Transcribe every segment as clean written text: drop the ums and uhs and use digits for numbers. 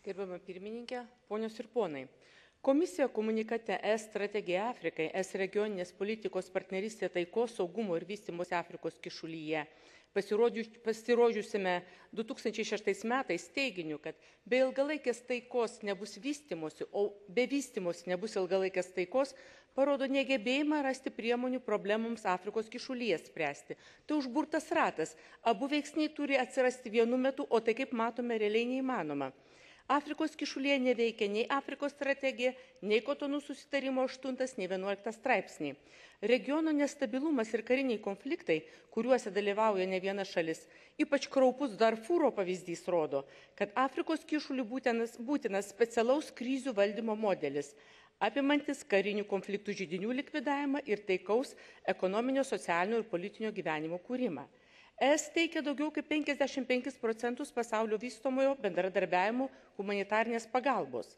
Gerbiama pirmininkė, ponios ir ponai. Komisija komunikate ES strategija Afrikai, ES regioninės politikos partnerystė taikos, saugumo ir vystymosi Afrikos kišulyje pasirodžiusime 2006 metais teiginiu, kad be ilgalaikės taikos nebus vystymosi, o be vystymosi nebus ilgalaikės taikos, parodo negebėjimą rasti priemonių problemams Afrikos kišulyje spręsti. Tai užburtas ratas. Abu veiksniai turi atsirasti vienu metu, o tai, kaip matome, realiai neįmanoma. Afrikos kišulyje neveikia nei Afrikos strategija, nei Kotonų susitarimo 8, nei 11 straipsniai. Regiono nestabilumas ir kariniai konfliktai, kuriuose dalyvauja ne viena šalis, ypač kraupus Darfūro pavyzdys rodo, kad Afrikos kišulių būtinas specialaus krizių valdymo modelis, apimantis karinių konfliktų židinių likvidavimą ir taikaus ekonominio, socialinio ir politinio gyvenimo kūrimą. ES teikia daugiau kaip 55% pasaulio vystomojo bendradarbiavimo humanitarnės pagalbos.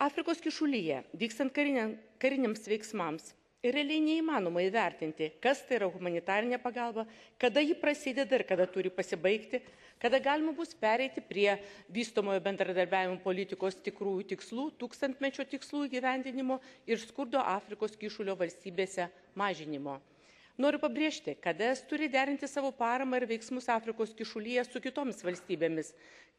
Afrikos kišulyje, vykstant kariniams veiksmams, realiai neįmanoma įvertinti, kas tai yra humanitarinė pagalba, kada ji prasideda ir kada turi pasibaigti, kada galima bus pereiti prie vystomojo bendradarbiavimo politikos tikrųjų tikslų, tūkstantmečio tikslų įgyvendinimo ir skurdo Afrikos kišulio valstybėse mažinimo. Noriu pabrėžti, kad ES turi derinti savo paramą ir veiksmus Afrikos kišulyje su kitomis valstybėmis,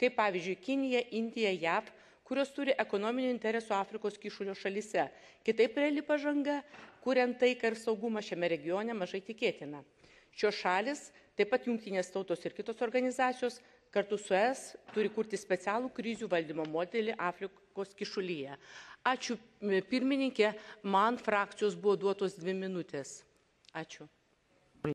kaip pavyzdžiui Kinija, Indija, JAV, kurios turi ekonominių interesų Afrikos kišulio šalyse. Kitaip reali pažanga, kuriant taiką ir saugumą šiame regione, mažai tikėtina. Šios šalis, taip pat Jungtinės tautos ir kitos organizacijos, kartu su ES turi kurti specialų krizių valdymo modelį Afrikos kišulyje. Ačiū pirmininkė, man frakcijos buvo duotos 2 minutės. Ačiū.